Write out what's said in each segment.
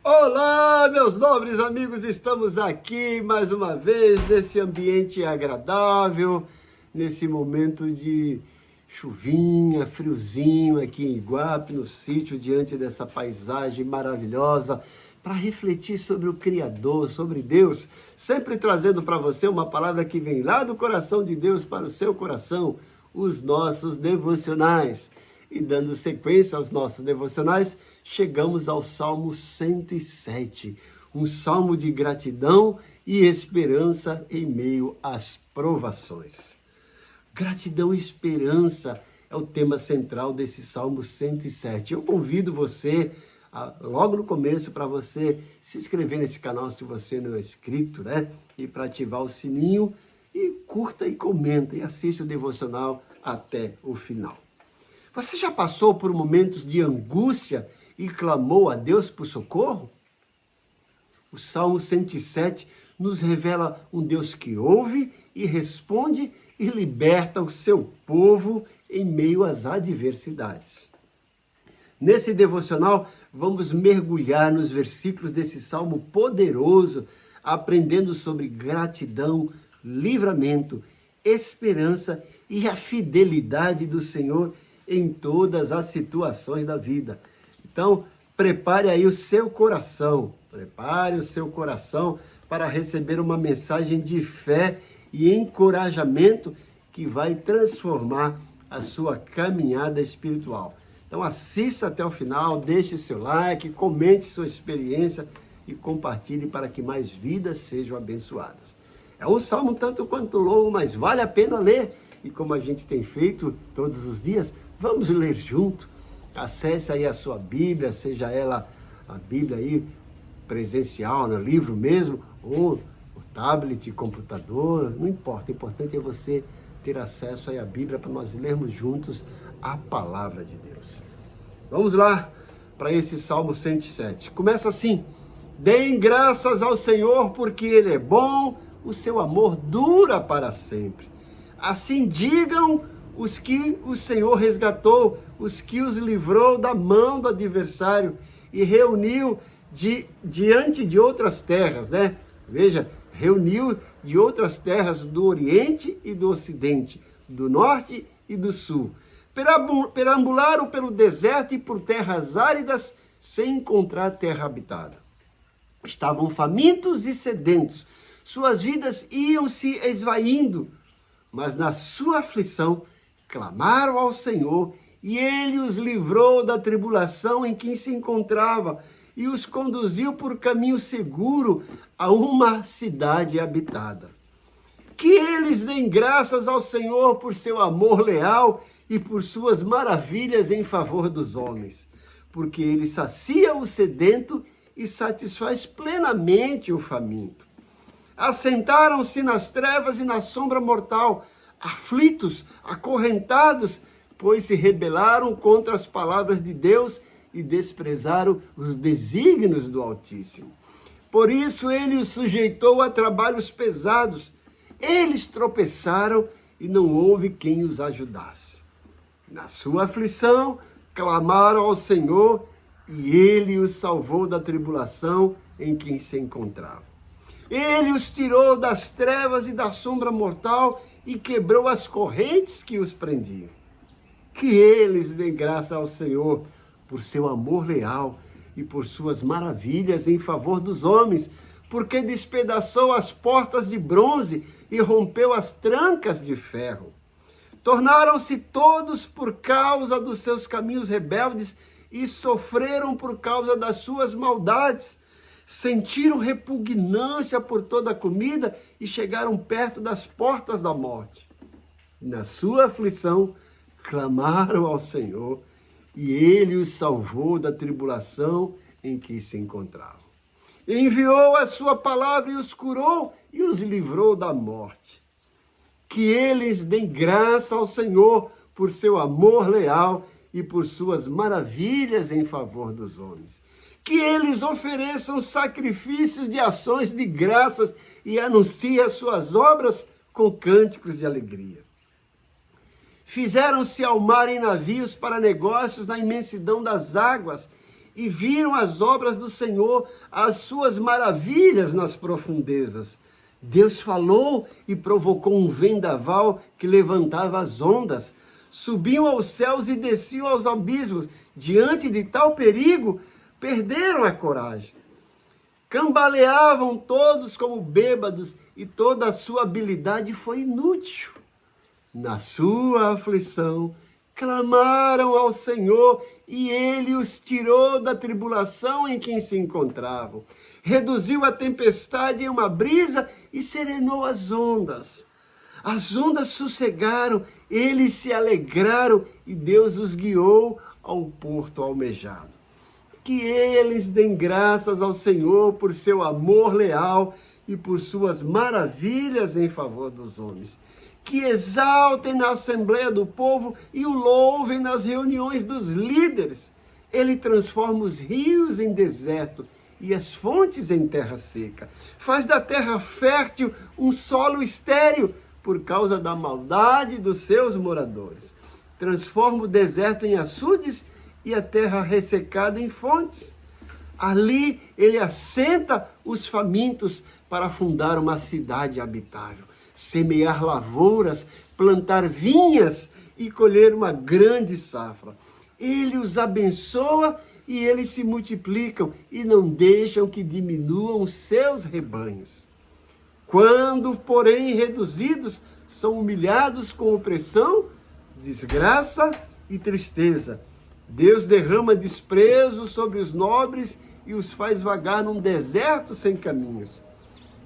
Olá, meus nobres amigos, estamos aqui mais uma vez nesse ambiente agradável, nesse momento de chuvinha, friozinho aqui em Iguape, no sítio, diante dessa paisagem maravilhosa, para refletir sobre o Criador, sobre Deus, sempre trazendo para você uma palavra que vem lá do coração de Deus para o seu coração, os nossos devocionais. E dando sequência aos nossos devocionais, chegamos ao Salmo 107, um salmo de gratidão e esperança em meio às provações. Gratidão e esperança é o tema central desse Salmo 107. Eu convido você, logo no começo, para você se inscrever nesse canal se você não é inscrito, né? E para ativar o sininho, e curta e comenta e assista o devocional até o final. Você já passou por momentos de angústia e clamou a Deus por socorro? O Salmo 107 nos revela um Deus que ouve e responde e liberta o seu povo em meio às adversidades. Nesse devocional, vamos mergulhar nos versículos desse salmo poderoso, aprendendo sobre gratidão, livramento, esperança e a fidelidade do Senhor em todas as situações da vida. Então, prepare o seu coração para receber uma mensagem de fé e encorajamento que vai transformar a sua caminhada espiritual. Então, assista até o final, deixe seu like, comente sua experiência e compartilhe para que mais vidas sejam abençoadas. É um salmo tanto quanto longo, mas vale a pena ler. E como a gente tem feito todos os dias, vamos ler junto. Acesse aí a sua Bíblia, seja ela a Bíblia aí presencial, no livro mesmo, ou o tablet, computador, não importa. O importante é você ter acesso aí à Bíblia para nós lermos juntos a palavra de Deus. Vamos lá para esse Salmo 107. Começa assim: deem graças ao Senhor porque Ele é bom, o seu amor dura para sempre. Assim digam os que o Senhor resgatou, os que os livrou da mão do adversário e reuniu diante de outras terras, né? Veja, reuniu de outras terras do Oriente e do Ocidente, do Norte e do Sul. Perambularam pelo deserto e por terras áridas sem encontrar terra habitada. Estavam famintos e sedentos, suas vidas iam se esvaindo, mas na sua aflição clamaram ao Senhor e Ele os livrou da tribulação em que se encontrava e os conduziu por caminho seguro a uma cidade habitada. Que eles deem graças ao Senhor por seu amor leal e por suas maravilhas em favor dos homens, porque Ele sacia o sedento e satisfaz plenamente o faminto. Assentaram-se nas trevas e na sombra mortal, aflitos, acorrentados, pois se rebelaram contra as palavras de Deus e desprezaram os desígnios do Altíssimo. Por isso ele os sujeitou a trabalhos pesados. Eles tropeçaram e não houve quem os ajudasse. Na sua aflição, clamaram ao Senhor e Ele os salvou da tribulação em que se encontravam. Ele os tirou das trevas e da sombra mortal e quebrou as correntes que os prendiam. Que eles deem graça ao Senhor por seu amor leal e por suas maravilhas em favor dos homens, porque despedaçou as portas de bronze e rompeu as trancas de ferro. Tornaram-se todos por causa dos seus caminhos rebeldes e sofreram por causa das suas maldades. Sentiram repugnância por toda a comida e chegaram perto das portas da morte. Na sua aflição, clamaram ao Senhor e Ele os salvou da tribulação em que se encontravam. Enviou a sua palavra e os curou e os livrou da morte. Que eles deem graça ao Senhor por seu amor leal e por suas maravilhas em favor dos homens. Que eles ofereçam sacrifícios de ações de graças e anunciem as suas obras com cânticos de alegria. Fizeram-se ao mar em navios para negócios na imensidão das águas e viram as obras do Senhor, as suas maravilhas nas profundezas. Deus falou e provocou um vendaval que levantava as ondas. Subiam aos céus e desciam aos abismos. Diante de tal perigo, perderam a coragem. Cambaleavam todos como bêbados e toda a sua habilidade foi inútil. Na sua aflição, clamaram ao Senhor e ele os tirou da tribulação em que se encontravam. Reduziu a tempestade em uma brisa e serenou as ondas. As ondas sossegaram, eles se alegraram e Deus os guiou ao porto almejado. Que eles deem graças ao Senhor por seu amor leal e por suas maravilhas em favor dos homens. Que exaltem na assembleia do povo e o louvem nas reuniões dos líderes. Ele transforma os rios em deserto e as fontes em terra seca. Faz da terra fértil um solo estéril por causa da maldade dos seus moradores. Transforma o deserto em açudes e a terra ressecada em fontes. Ali ele assenta os famintos para fundar uma cidade habitável, semear lavouras, plantar vinhas e colher uma grande safra. Ele os abençoa e eles se multiplicam e não deixam que diminuam os seus rebanhos. Quando, porém, reduzidos, são humilhados com opressão, desgraça e tristeza. Deus derrama desprezo sobre os nobres e os faz vagar num deserto sem caminhos.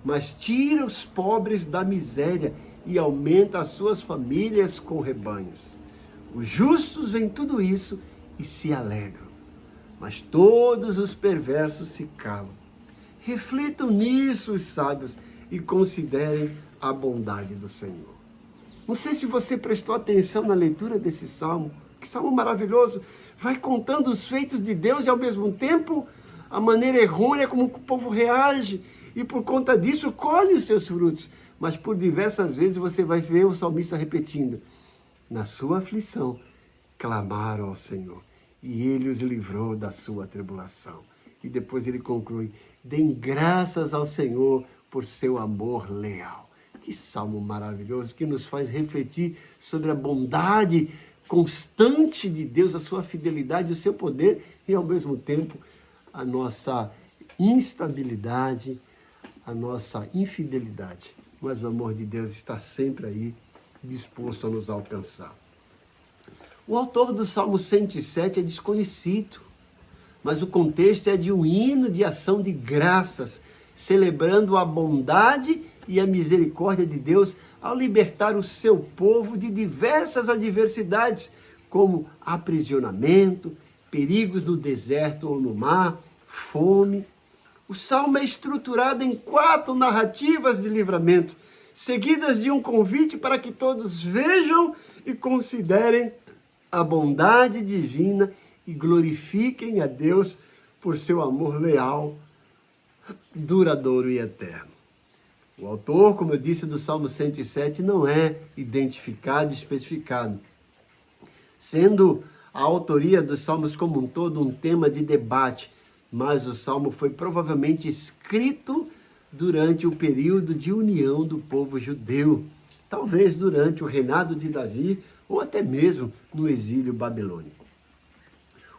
Mas tira os pobres da miséria e aumenta as suas famílias com rebanhos. Os justos veem tudo isso e se alegram, mas todos os perversos se calam. Reflitam nisso os sábios e considerem a bondade do Senhor. Não sei se você prestou atenção na leitura desse salmo. Que salmo maravilhoso! Vai contando os feitos de Deus e ao mesmo tempo a maneira errônea como o povo reage. E por conta disso colhe os seus frutos. Mas por diversas vezes você vai ver o salmista repetindo: na sua aflição clamaram ao Senhor e ele os livrou da sua tribulação. E depois ele conclui: deem graças ao Senhor por seu amor leal. Que salmo maravilhoso que nos faz refletir sobre a bondade constante de Deus, a sua fidelidade, o seu poder e ao mesmo tempo a nossa instabilidade, a nossa infidelidade. Mas o amor de Deus está sempre aí, disposto a nos alcançar. O autor do Salmo 107 é desconhecido, mas o contexto é de um hino de ação de graças, celebrando a bondade e a misericórdia de Deus ao libertar o seu povo de diversas adversidades, como aprisionamento, perigos no deserto ou no mar, fome. O salmo é estruturado em 4 narrativas de livramento, seguidas de um convite para que todos vejam e considerem a bondade divina e glorifiquem a Deus por seu amor leal, duradouro e eterno. O autor, como eu disse, do Salmo 107 não é identificado e especificado, sendo a autoria dos salmos como um todo um tema de debate, mas o salmo foi provavelmente escrito durante o período de união do povo judeu, talvez durante o reinado de Davi ou até mesmo no exílio babilônico.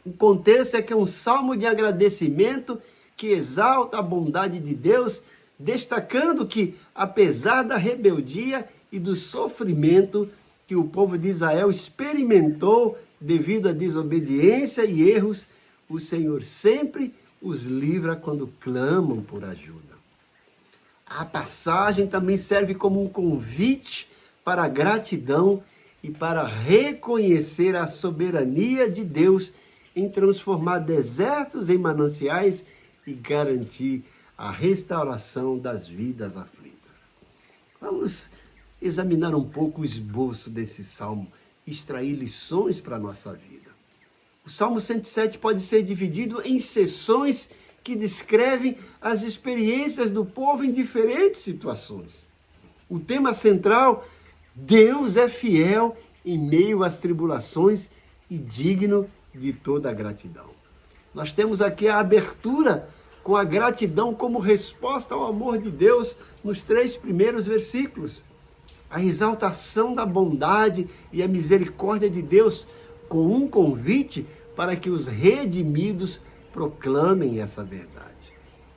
O contexto é que é um salmo de agradecimento que exalta a bondade de Deus, destacando que, apesar da rebeldia e do sofrimento que o povo de Israel experimentou devido à desobediência e erros, o Senhor sempre os livra quando clamam por ajuda. A passagem também serve como um convite para a gratidão e para reconhecer a soberania de Deus em transformar desertos em mananciais e garantir a restauração das vidas aflitas. Vamos examinar um pouco o esboço desse salmo, extrair lições para a nossa vida. O Salmo 107 pode ser dividido em seções que descrevem as experiências do povo em diferentes situações. O tema central: Deus é fiel em meio às tribulações e digno de toda a gratidão. Nós temos aqui a abertura com a gratidão como resposta ao amor de Deus nos 3 primeiros versículos. A exaltação da bondade e a misericórdia de Deus com um convite para que os redimidos proclamem essa verdade.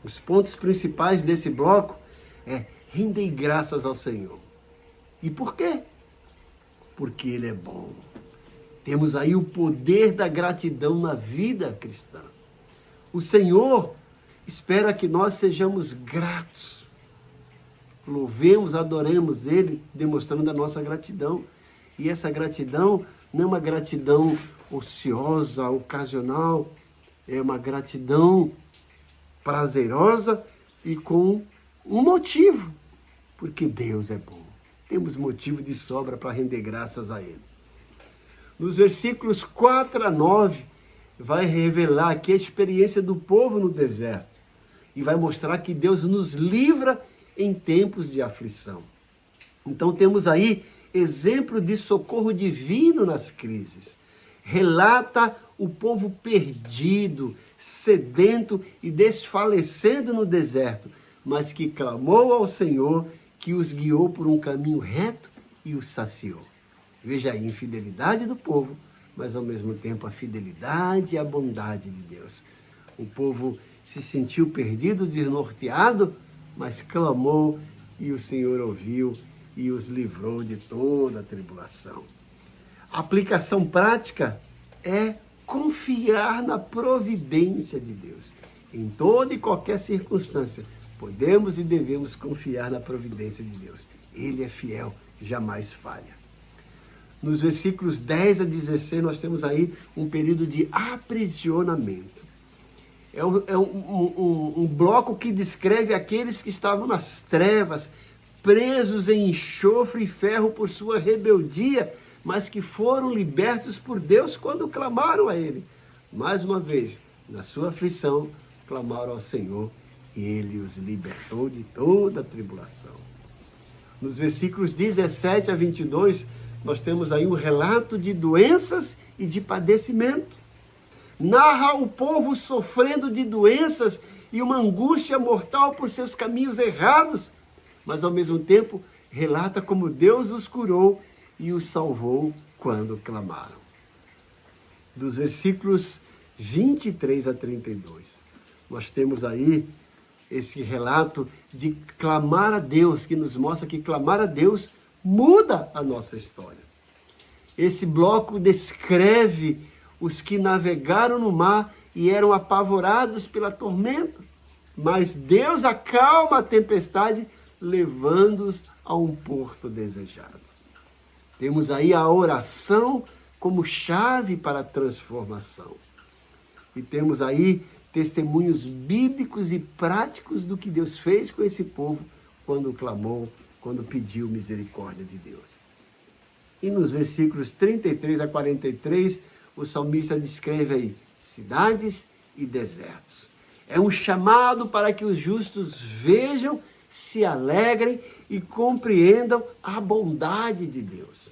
Os pontos principais desse bloco é: rendei graças ao Senhor. E por quê? Porque Ele é bom. Temos aí o poder da gratidão na vida cristã. O Senhor espera que nós sejamos gratos. Louvemos, adoremos Ele, demonstrando a nossa gratidão. E essa gratidão não é uma gratidão ociosa, ocasional, é uma gratidão prazerosa e com um motivo, porque Deus é bom. Temos motivo de sobra para render graças a Ele. Nos versículos 4 a 9, vai revelar aqui a experiência do povo no deserto e vai mostrar que Deus nos livra em tempos de aflição. Então temos aí exemplo de socorro divino nas crises. Relata o povo perdido, sedento e desfalecendo no deserto, mas que clamou ao Senhor, que os guiou por um caminho reto e os saciou. Veja aí a infidelidade do povo, mas ao mesmo tempo a fidelidade e a bondade de Deus. O povo se sentiu perdido, desnorteado, mas clamou e o Senhor ouviu e os livrou de toda a tribulação. A aplicação prática é confiar na providência de Deus. Em toda e qualquer circunstância, podemos e devemos confiar na providência de Deus. Ele é fiel, jamais falha. Nos versículos 10 a 16, nós temos aí um período de aprisionamento. É um bloco que descreve aqueles que estavam nas trevas, presos em enxofre e ferro por sua rebeldia, mas que foram libertos por Deus quando clamaram a Ele. Mais uma vez, na sua aflição, clamaram ao Senhor e Ele os libertou de toda a tribulação. Nos versículos 17 a 22, nós temos aí um relato de doenças e de padecimento. Narra o povo sofrendo de doenças e uma angústia mortal por seus caminhos errados, mas ao mesmo tempo relata como Deus os curou e os salvou quando clamaram. Dos versículos 23 a 32, nós temos aí esse relato de clamar a Deus, que nos mostra que clamar a Deus muda a nossa história. Esse bloco descreve os que navegaram no mar e eram apavorados pela tormenta, mas Deus acalma a tempestade, levando-os a um porto desejado. Temos aí a oração como chave para a transformação. E temos aí testemunhos bíblicos e práticos do que Deus fez com esse povo quando clamou, quando pediu misericórdia de Deus. E nos versículos 33 a 43, o salmista descreve aí cidades e desertos. É um chamado para que os justos vejam, se alegrem e compreendam a bondade de Deus.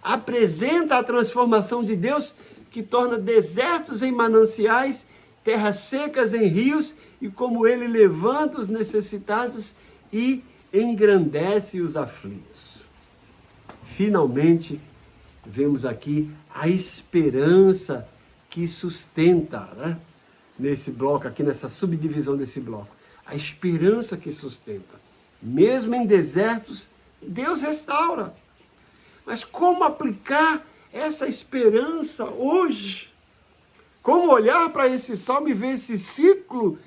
Apresenta a transformação de Deus que torna desertos em mananciais, terras secas em rios, e como Ele levanta os necessitados e engrandece os aflitos. Finalmente, vemos aqui a esperança que sustenta, nesse bloco, aqui nessa subdivisão desse bloco. A esperança que sustenta. Mesmo em desertos, Deus restaura. Mas como aplicar essa esperança hoje? Como olhar para esse salmo e ver esse ciclo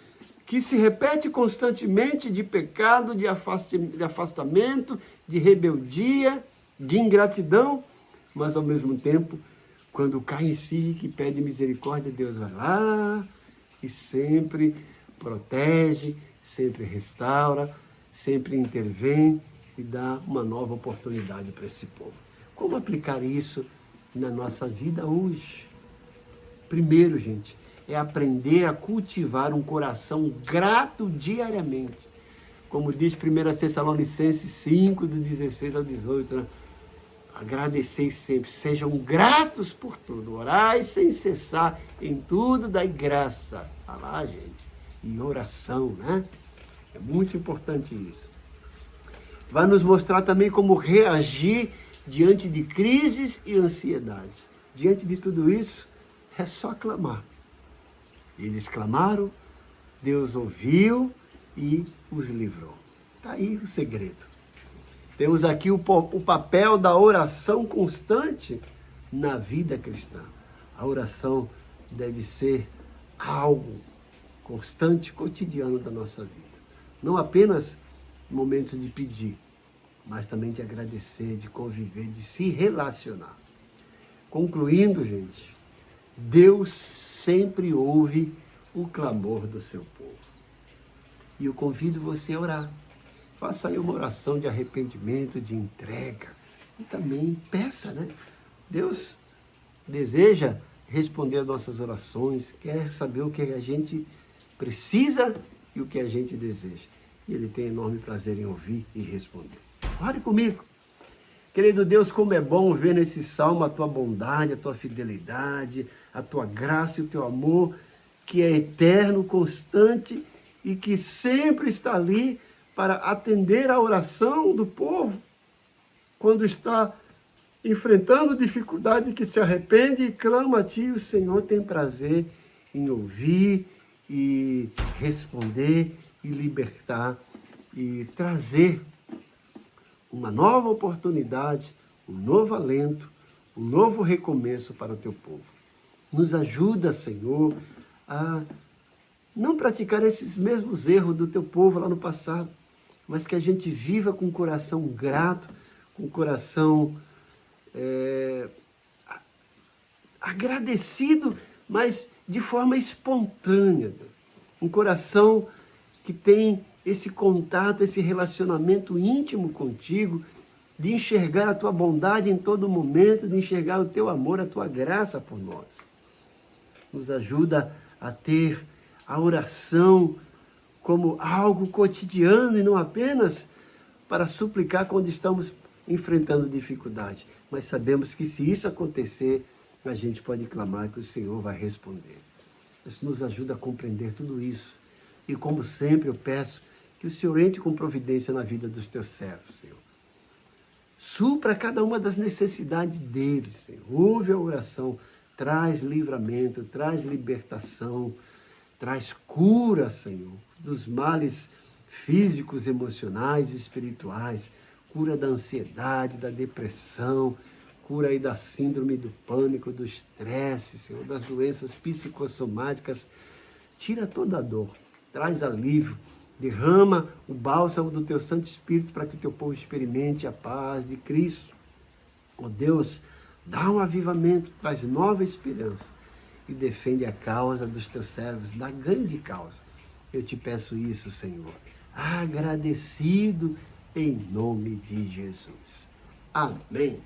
que se repete constantemente de pecado, de afastamento, de rebeldia, de ingratidão, mas ao mesmo tempo, quando cai em si, que pede misericórdia, Deus vai lá e sempre protege, sempre restaura, sempre intervém e dá uma nova oportunidade para esse povo. Como aplicar isso na nossa vida hoje? Primeiro, gente, é aprender a cultivar um coração grato diariamente. Como diz 1 Tessalonicenses 5, do 16 ao 18, Agradeceis sempre, sejam gratos por tudo, orai sem cessar, em tudo dai graça. Tá lá, gente, em oração, né? É muito importante isso. Vai nos mostrar também como reagir diante de crises e ansiedades. Diante de tudo isso, é só clamar. Eles clamaram, Deus ouviu e os livrou. Está aí o segredo. Temos aqui o papel da oração constante na vida cristã. A oração deve ser algo constante, cotidiano da nossa vida. Não apenas momentos de pedir, mas também de agradecer, de conviver, de se relacionar. Concluindo, gente, Deus sempre ouve o clamor do seu povo. E eu convido você a orar. Faça aí uma oração de arrependimento, de entrega. E também peça, né? Deus deseja responder às nossas orações, quer saber o que a gente precisa e o que a gente deseja. E Ele tem enorme prazer em ouvir e responder. Ore comigo. Querido Deus, como é bom ver nesse salmo a tua bondade, a tua fidelidade, a tua graça e o teu amor, que é eterno, constante e que sempre está ali para atender a oração do povo quando está enfrentando dificuldade, que se arrepende e clama a ti. O Senhor tem prazer em ouvir e responder e libertar e trazer uma nova oportunidade, um novo alento, um novo recomeço para o teu povo. Nos ajuda, Senhor, a não praticar esses mesmos erros do teu povo lá no passado, mas que a gente viva com o coração grato, com o coração agradecido, mas de forma espontânea. Um coração que tem esse contato, esse relacionamento íntimo contigo, de enxergar a tua bondade em todo momento, de enxergar o teu amor, a tua graça por nós. Nos ajuda a ter a oração como algo cotidiano e não apenas para suplicar quando estamos enfrentando dificuldade. Mas sabemos que se isso acontecer, a gente pode clamar que o Senhor vai responder. Isso nos ajuda a compreender tudo isso. E como sempre eu peço que o Senhor entre com providência na vida dos teus servos, Senhor. Supra cada uma das necessidades deles, Senhor. Ouve a oração, traz livramento, traz libertação, traz cura, Senhor, dos males físicos, emocionais e espirituais, cura da ansiedade, da depressão, cura aí da síndrome do pânico, do estresse, Senhor, das doenças psicossomáticas. Tira toda a dor, traz alívio, derrama o bálsamo do teu Santo Espírito para que o teu povo experimente a paz de Cristo. Ó Deus, dá um avivamento, traz nova esperança e defende a causa dos teus servos, da grande causa. Eu te peço isso, Senhor, agradecido em nome de Jesus. Amém.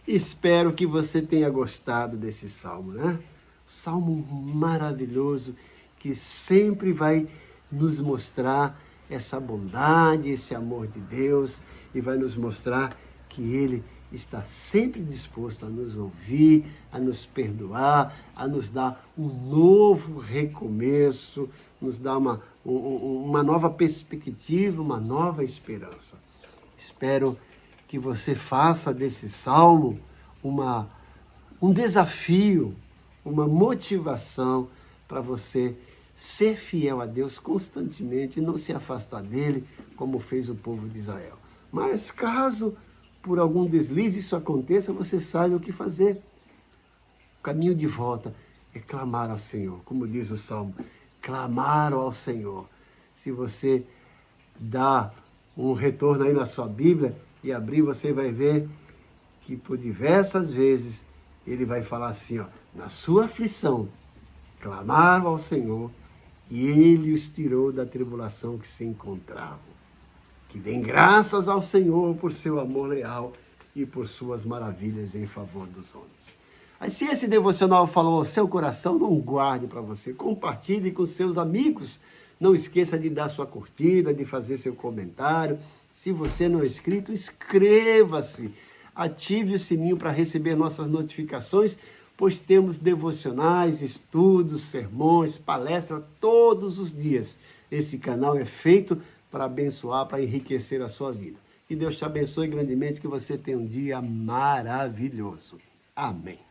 Espero que você tenha gostado desse salmo, né? Salmo maravilhoso que sempre vai nos mostrar essa bondade, esse amor de Deus e vai nos mostrar que Ele está sempre disposto a nos ouvir, a nos perdoar, a nos dar um novo recomeço, nos dar uma nova perspectiva, uma nova esperança. Espero que você faça desse salmo um desafio, uma motivação para você ser fiel a Deus constantemente e não se afastar dele, como fez o povo de Israel. Mas caso por algum deslize isso aconteça, você sabe o que fazer. O caminho de volta é clamar ao Senhor, como diz o Salmo, clamar ao Senhor. Se você dá um retorno aí na sua Bíblia e abrir, você vai ver que por diversas vezes ele vai falar assim, ó, na sua aflição, clamaram ao Senhor e Ele os tirou da tribulação que se encontravam. Que deem graças ao Senhor por seu amor leal e por suas maravilhas em favor dos homens. Aí, se esse devocional falou ao seu coração, não guarde para você, compartilhe com seus amigos. Não esqueça de dar sua curtida, de fazer seu comentário. Se você não é inscrito, inscreva-se. ative o sininho para receber nossas notificações, pois temos devocionais, estudos, sermões, palestras todos os dias. Esse canal é feito para abençoar, para enriquecer a sua vida. Que Deus te abençoe grandemente, que você tenha um dia maravilhoso. Amém.